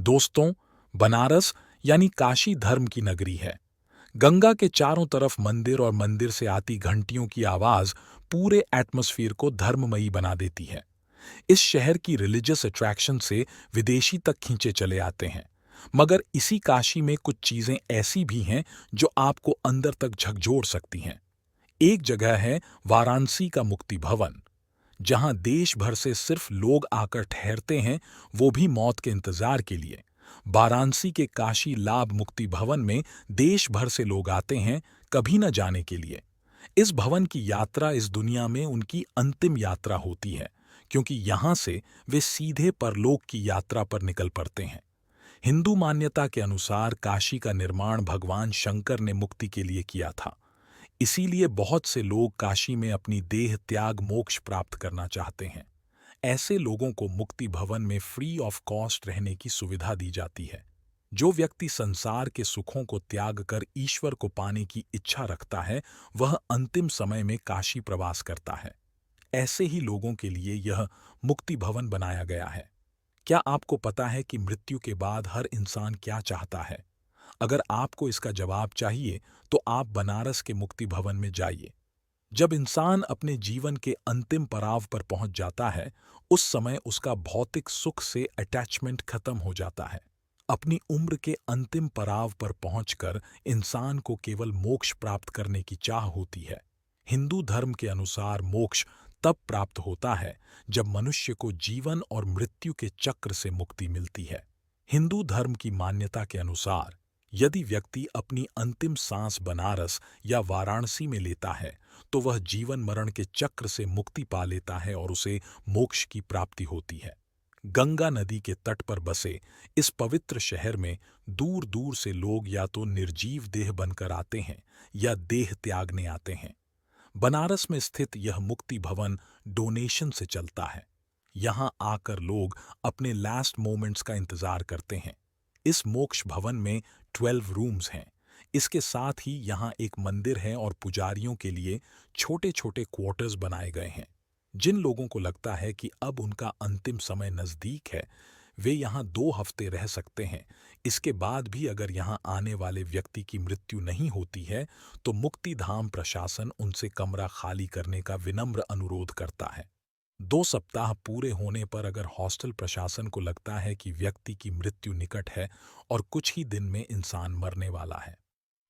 दोस्तों, बनारस यानी काशी धर्म की नगरी है। गंगा के चारों तरफ मंदिर और मंदिर से आती घंटियों की आवाज पूरे एटमॉस्फेयर को धर्ममयी बना देती है। इस शहर की रिलीजियस अट्रैक्शन से विदेशी तक खींचे चले आते हैं। मगर इसी काशी में कुछ चीजें ऐसी भी हैं जो आपको अंदर तक झकझोर सकती हैं। एक जगह है वाराणसी का मुक्ति भवन, जहां देश भर से सिर्फ लोग आकर ठहरते हैं, वो भी मौत के इंतजार के लिए। वाराणसी के काशी लाभ मुक्ति भवन में देश भर से लोग आते हैं, कभी न जाने के लिए। इस भवन की यात्रा इस दुनिया में उनकी अंतिम यात्रा होती है, क्योंकि यहां से वे सीधे परलोक की यात्रा पर निकल पड़ते हैं। हिंदू मान्यता के अनुसार काशी का निर्माण भगवान शंकर ने मुक्ति के लिए किया था। इसीलिए बहुत से लोग काशी में अपनी देह त्याग मोक्ष प्राप्त करना चाहते हैं। ऐसे लोगों को मुक्ति भवन में फ्री ऑफ कॉस्ट रहने की सुविधा दी जाती है। जो व्यक्ति संसार के सुखों को त्याग कर ईश्वर को पाने की इच्छा रखता है, वह अंतिम समय में काशी प्रवास करता है। ऐसे ही लोगों के लिए यह मुक्ति भवन बनाया गया है। क्या आपको पता है कि मृत्यु के बाद हर इंसान क्या चाहता है? अगर आपको इसका जवाब चाहिए, तो आप बनारस के मुक्ति भवन में जाइए। जब इंसान अपने जीवन के अंतिम पड़ाव पर पहुंच जाता है, उस समय उसका भौतिक सुख से अटैचमेंट खत्म हो जाता है। अपनी उम्र के अंतिम पड़ाव पर पहुंचकर इंसान को केवल मोक्ष प्राप्त करने की चाह होती है। हिंदू धर्म के अनुसार मोक्ष तब प्राप्त होता है जब मनुष्य को जीवन और मृत्यु के चक्र से मुक्ति मिलती है। हिंदू धर्म की मान्यता के अनुसार यदि व्यक्ति अपनी अंतिम सांस बनारस या वाराणसी में लेता है, तो वह जीवन मरण के चक्र से मुक्ति पा लेता है और उसे मोक्ष की प्राप्ति होती है। गंगा नदी के तट पर बसे इस पवित्र शहर में दूर दूर से लोग या तो निर्जीव देह बनकर आते हैं या देह त्यागने आते हैं। बनारस में स्थित यह मुक्ति भवन डोनेशन से चलता है। यहाँ आकर लोग अपने लास्ट मोमेंट्स का इंतजार करते हैं। इस मोक्ष भवन में 12 रूम्स हैं। इसके साथ ही यहाँ एक मंदिर है और पुजारियों के लिए छोटे छोटे क्वार्टर्स बनाए गए हैं। जिन लोगों को लगता है कि अब उनका अंतिम समय नज़दीक है, वे यहाँ 2 हफ्ते रह सकते हैं। इसके बाद भी अगर यहाँ आने वाले व्यक्ति की मृत्यु नहीं होती है, तो मुक्तिधाम प्रशासन उनसे कमरा खाली करने का विनम्र अनुरोध करता है। 2 सप्ताह पूरे होने पर अगर हॉस्टल प्रशासन को लगता है कि व्यक्ति की मृत्यु निकट है और कुछ ही दिन में इंसान मरने वाला है,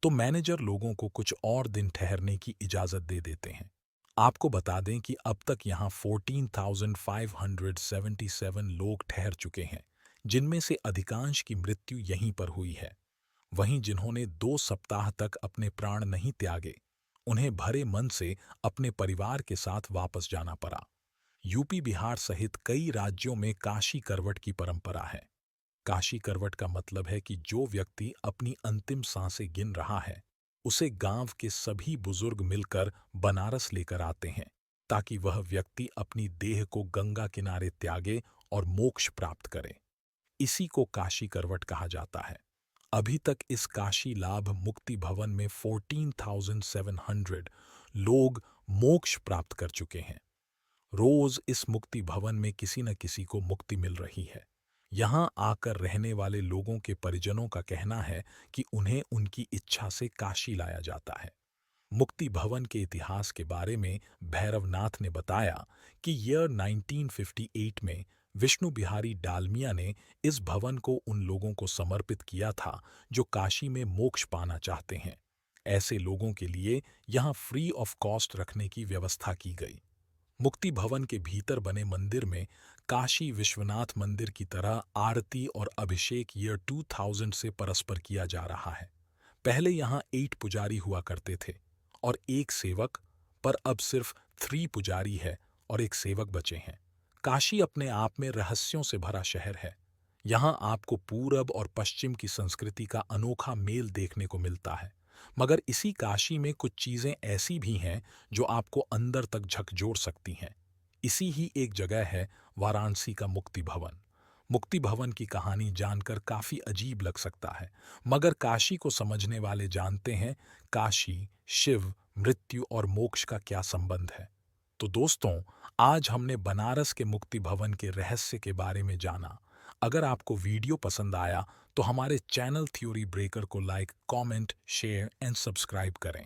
तो मैनेजर लोगों को कुछ और दिन ठहरने की इजाज़त दे देते हैं। आपको बता दें कि अब तक यहाँ 14,577 लोग ठहर चुके हैं, जिनमें से अधिकांश की मृत्यु यहीं पर हुई है। वहीं जिन्होंने 2 सप्ताह तक अपने प्राण नहीं त्यागे, उन्हें भरे मन से अपने परिवार के साथ वापस जाना पड़ा। यूपी बिहार सहित कई राज्यों में काशी करवट की परंपरा है। काशी करवट का मतलब है कि जो व्यक्ति अपनी अंतिम सांसें गिन रहा है, उसे गांव के सभी बुजुर्ग मिलकर बनारस लेकर आते हैं, ताकि वह व्यक्ति अपनी देह को गंगा किनारे त्यागे और मोक्ष प्राप्त करे। इसी को काशी करवट कहा जाता है। अभी तक इस काशी लाभ मुक्ति भवन में 14,700 लोग मोक्ष प्राप्त कर चुके हैं। रोज इस मुक्ति भवन में किसी न किसी को मुक्ति मिल रही है। यहाँ आकर रहने वाले लोगों के परिजनों का कहना है कि उन्हें उनकी इच्छा से काशी लाया जाता है। मुक्ति भवन के इतिहास के बारे में भैरवनाथ ने बताया कि ईयर 1958 में विष्णु बिहारी डालमिया ने इस भवन को उन लोगों को समर्पित किया था जो काशी में मोक्ष पाना चाहते हैं। ऐसे लोगों के लिए यहाँ फ्री ऑफ कॉस्ट रखने की व्यवस्था की गई। मुक्ति भवन के भीतर बने मंदिर में काशी विश्वनाथ मंदिर की तरह आरती और अभिषेक ईयर 2000 से परस्पर किया जा रहा है। पहले यहाँ 8 पुजारी हुआ करते थे और एक सेवक, पर अब सिर्फ 3 पुजारी है और एक सेवक बचे हैं। काशी अपने आप में रहस्यों से भरा शहर है। यहाँ आपको पूरब और पश्चिम की संस्कृति का अनोखा मेल देखने को मिलता है। मगर इसी काशी में कुछ चीजें ऐसी भी हैं जो आपको अंदर तक झकझोर सकती हैं। इसी ही एक जगह है वाराणसी का मुक्ति भवन। मुक्ति भवन की कहानी जानकर काफी अजीब लग सकता है, मगर काशी को समझने वाले जानते हैं काशी, शिव, मृत्यु और मोक्ष का क्या संबंध है। तो दोस्तों, आज हमने बनारस के मुक्ति भवन के रहस्य के बारे में जाना। अगर आपको वीडियो पसंद आया तो हमारे चैनल थ्योरी ब्रेकर को like, comment, share and subscribe करें।